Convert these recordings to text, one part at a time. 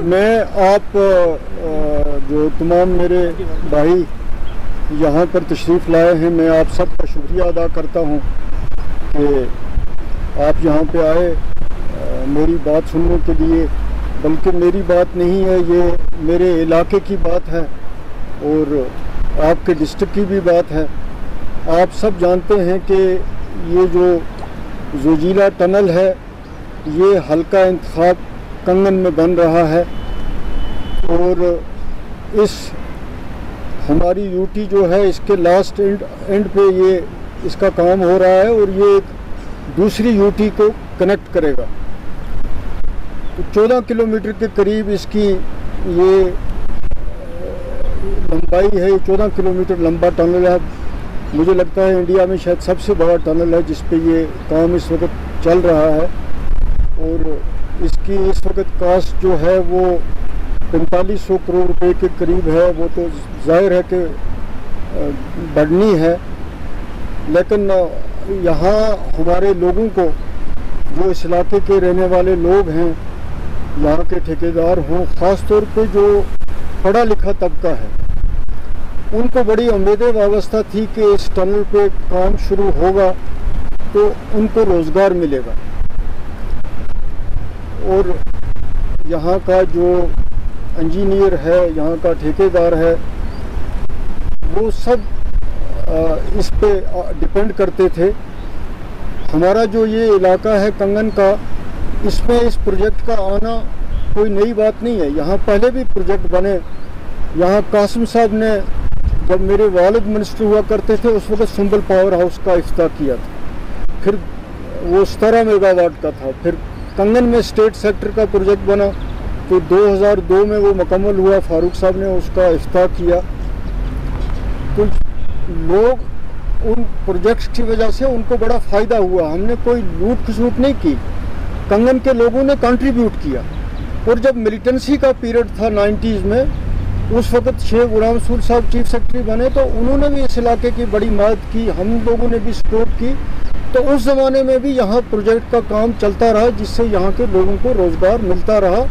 मैं आप जो तमाम मेरे भाई यहाँ पर तशरीफ़ लाए हैं, मैं आप सबका शुक्रिया अदा करता हूँ कि आप यहाँ पे आए मेरी बात सुनने के लिए। बल्कि मेरी बात नहीं है, ये मेरे इलाके की बात है और आपके डिस्ट्रिक्ट की भी बात है। आप सब जानते हैं कि ये जो जोजिला टनल है ये हल्का इंतखाब कंगन में बन रहा है और इस हमारी यूटी जो है इसके लास्ट एंड पे ये इसका काम हो रहा है और ये एक दूसरी यूटी को कनेक्ट करेगा। तो 14 किलोमीटर के करीब इसकी ये लंबाई है। 14 किलोमीटर लंबा टनल है। मुझे लगता है इंडिया में शायद सबसे बड़ा टनल है जिस पे ये काम इस वक्त चल रहा है और इसकी इस वक्त कास्ट जो है वो 4500 करोड़ रुपए के करीब है। वो तो जाहिर है कि बढ़नी है, लेकिन यहाँ हमारे लोगों को, जो इस इलाके के रहने वाले लोग हैं, यहाँ के ठेकेदार हों, ख़ास तौर पे जो पढ़ा लिखा तबका है, उनको बड़ी उम्मीदें वाबस्ता थी कि इस टनल पे काम शुरू होगा तो उनको रोज़गार मिलेगा। और यहाँ का जो इंजीनियर है, यहाँ का ठेकेदार है, वो सब इस पे डिपेंड करते थे। हमारा जो ये इलाका है कंगन का, इसमें इस प्रोजेक्ट का आना कोई नई बात नहीं है। यहाँ पहले भी प्रोजेक्ट बने। यहाँ कासिम साहब ने, जब मेरे वालिद मिनिस्टर हुआ करते थे, उस वक्त सुंबल पावर हाउस का इफ्तिताह किया था। फिर वो 17 मेगावाट का था। फिर कंगन में स्टेट सेक्टर का प्रोजेक्ट बना तो 2002 में वो मुकम्मल हुआ। फारूक साहब ने उसका इफ्तिताह किया। तो लोग उन प्रोजेक्ट्स की वजह से उनको बड़ा फ़ायदा हुआ। हमने कोई लूट खसूट नहीं की, कंगन के लोगों ने कंट्रीब्यूट किया। और जब मिलिटेंसी का पीरियड था 90s में, उस वक्त शेख गुलाम रसूल साहब चीफ सेक्रेटरी बने तो उन्होंने भी इस इलाके की बड़ी मदद की, हम लोगों ने भी सपोर्ट की। तो उस ज़माने में भी यहाँ प्रोजेक्ट का काम चलता रहा, जिससे यहाँ के लोगों को रोज़गार मिलता रहा।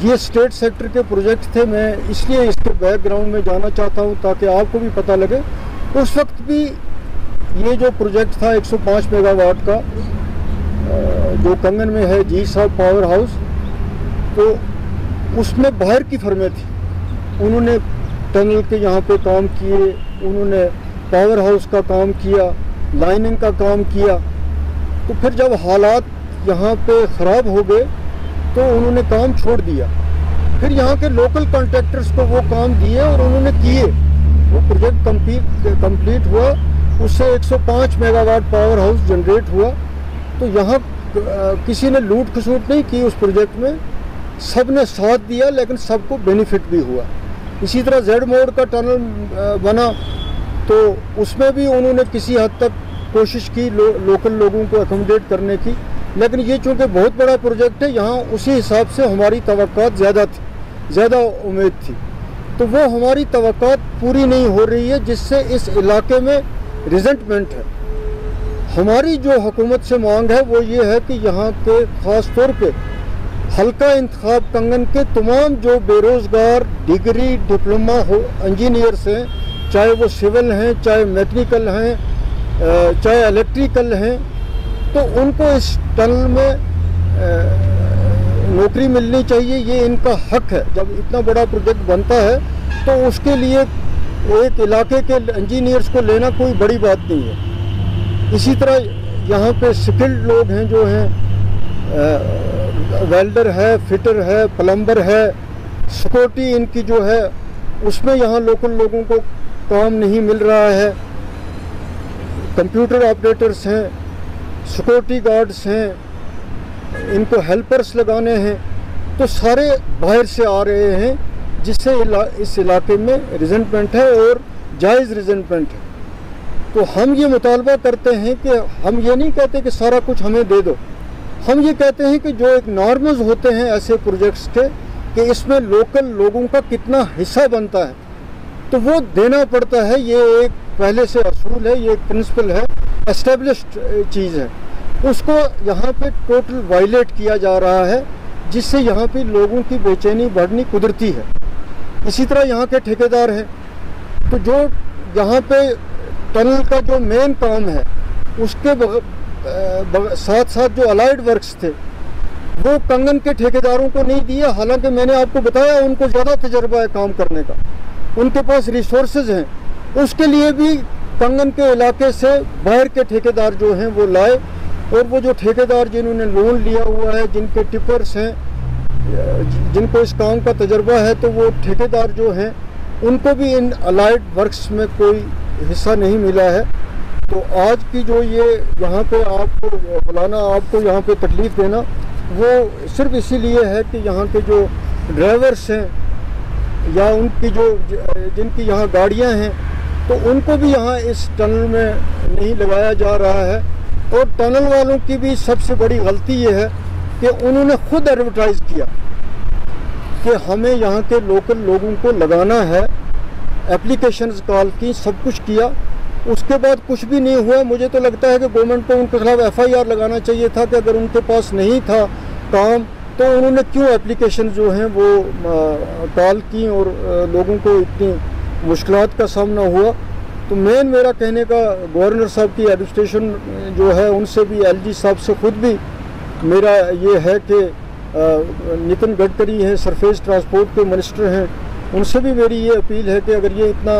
ये स्टेट सेक्टर के प्रोजेक्ट थे। मैं इसलिए इसके बैकग्राउंड में जाना चाहता हूँ ताकि आपको भी पता लगे। उस वक्त भी ये जो प्रोजेक्ट था 105 मेगावाट का, जो कंगन में है जी साहब पावर हाउस, तो उसमें बाहर की फर्में थी। उन्होंने टनल के यहाँ पे काम किए, उन्होंने पावर हाउस का काम किया, लाइनिंग का काम किया। तो फिर जब हालात यहाँ पे ख़राब हो गए तो उन्होंने काम छोड़ दिया। फिर यहाँ के लोकल कॉन्ट्रैक्टर्स को वो काम दिए और उन्होंने किए। वो प्रोजेक्ट कंप्लीट हुआ, उससे 105 मेगावाट पावर हाउस जनरेट हुआ। तो यहाँ किसी ने लूट खसूट नहीं की उस प्रोजेक्ट में, सब ने साथ दिया, लेकिन सबको बेनिफिट भी हुआ। इसी तरह जेड मोड का टनल बना तो उसमें भी उन्होंने किसी हद तक कोशिश की लोकल लोगों को अकोमोडेट करने की। लेकिन ये चूँकि बहुत बड़ा प्रोजेक्ट है, यहाँ उसी हिसाब से हमारी तवक्कात ज़्यादा थी, ज़्यादा उम्मीद थी। तो वो हमारी तवक्कात पूरी नहीं हो रही है, जिससे इस इलाके में रिजेंटमेंट है। हमारी जो हुकूमत से मांग है वो ये है कि यहाँ के ख़ास तौर पे हल्का इंतखाब कंगन के तमाम जो बेरोज़गार डिग्री डिप्लोमा हो इंजीनियर्स हैं, चाहे वो सिविल हैं, चाहे मैकेनिकल हैं, चाहे इलेक्ट्रिकल हैं, तो उनको इस टनल में नौकरी मिलनी चाहिए। ये इनका हक है। जब इतना बड़ा प्रोजेक्ट बनता है तो उसके लिए एक इलाके के इंजीनियर्स को लेना कोई बड़ी बात नहीं है। इसी तरह यहाँ पे स्किल्ड लोग हैं, जो हैं वेल्डर है, फिटर है, प्लम्बर है, सिक्योरिटी इनकी जो है उसमें यहाँ लोकल लोगों को काम नहीं मिल रहा है। कंप्यूटर ऑपरेटर्स हैं, सिक्योरिटी गार्ड्स हैं, इनको हेल्पर्स लगाने हैं, तो सारे बाहर से आ रहे हैं, जिससे इस इलाके में रिजेंटमेंट है और जायज़ रिजेंटमेंट है। तो हम ये मुतालबा करते हैं कि हम ये नहीं कहते कि सारा कुछ हमें दे दो, हम ये कहते हैं कि जो एक नॉर्म्स होते हैं ऐसे प्रोजेक्ट्स के, कि इसमें लोकल लोगों का कितना हिस्सा बनता है, तो वो देना पड़ता है। ये एक पहले से असूल है, ये एक प्रिंसिपल है, एस्टेब्लिश्ड चीज़ है। उसको यहाँ पे टोटल वायलेट किया जा रहा है जिससे यहाँ पे लोगों की बेचैनी बढ़नी कुदरती है। इसी तरह यहाँ के ठेकेदार हैं, तो जो यहाँ पे टनल का जो मेन काम है उसके साथ साथ जो अलाइड वर्क्स थे वो कंगन के ठेकेदारों को नहीं दिए। हालांकि मैंने आपको बताया उनको ज़्यादा तजर्बा है काम करने का, उनके पास रिसोर्सेज हैं, उसके लिए भी कंगन के इलाके से बाहर के ठेकेदार जो हैं वो लाए। और वो जो ठेकेदार जिन्होंने लोन लिया हुआ है, जिनके टिपर्स हैं, जिनको इस काम का तजर्बा है, तो वो ठेकेदार जो हैं उनको भी इन अलाइड वर्क्स में कोई हिस्सा नहीं मिला है। तो आज की जो ये यहाँ पे आपको बुलाना, आपको यहाँ पे तकलीफ़ देना, वो सिर्फ इसीलिए है कि यहाँ के जो ड्राइवर्स हैं या उनकी जो जिनकी यहाँ गाड़ियाँ हैं, तो उनको भी यहाँ इस टनल में नहीं लगाया जा रहा है। और टनल वालों की भी सबसे बड़ी गलती ये है कि उन्होंने खुद एडवर्टाइज़ किया कि हमें यहाँ के लोकल लोगों को लगाना है, एप्लीकेशंस कॉल की, सब कुछ किया, उसके बाद कुछ भी नहीं हुआ। मुझे तो लगता है कि गवर्नमेंट को उनके खिलाफ FIR लगाना चाहिए था कि अगर उनके पास नहीं था काम तो उन्होंने क्यों एप्लीकेशन जो हैं वो कॉल की और लोगों को इतनी मुश्किलात का सामना हुआ। तो मेरा कहने का गवर्नर साहब की एडमिनिस्ट्रेशन जो है उनसे भी, LG साहब से खुद भी मेरा ये है कि नितिन गडकरी हैं, सरफेस ट्रांसपोर्ट के मिनिस्टर हैं, उनसे भी मेरी ये अपील है कि अगर ये इतना,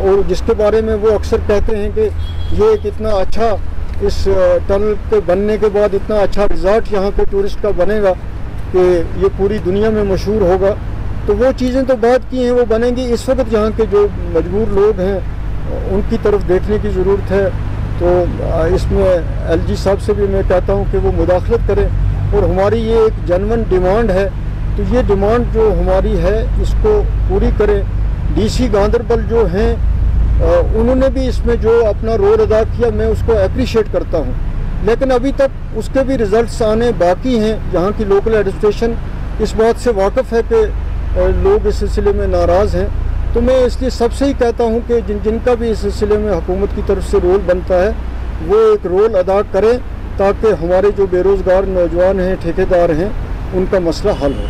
और जिसके बारे में वो अक्सर कहते हैं कि ये एक इतना अच्छा, इस टनल के बनने के बाद इतना अच्छा रिज़ॉर्ट यहाँ पे टूरिस्ट का बनेगा कि ये पूरी दुनिया में मशहूर होगा, तो वो चीज़ें तो बात की हैं, वो बनेंगी। इस वक्त यहाँ के जो मजबूर लोग हैं उनकी तरफ देखने की ज़रूरत है। तो इसमें LG साहब से भी मैं कहता हूँ कि वो मुदाखलत करें और हमारी ये एक जेन्युइन डिमांड है, तो ये डिमांड जो हमारी है इसको पूरी करें। DC गांधरबल जो हैं उन्होंने भी इसमें जो अपना रोल अदा किया, मैं उसको अप्रिशिएट करता हूँ, लेकिन अभी तक उसके भी रिज़ल्ट्स आने बाकी हैं। यहाँ की लोकल एडमिनिस्ट्रेशन इस बात से वाकिफ़ है कि लोग इस सिलसिले में नाराज़ हैं। तो मैं इसलिए सबसे ही कहता हूँ कि जिनका भी इस सिलसिले में हुकूमत की तरफ से रोल बनता है वो एक रोल अदा करें ताकि हमारे जो बेरोज़गार नौजवान हैं, ठेकेदार हैं, उनका मसला हल हो।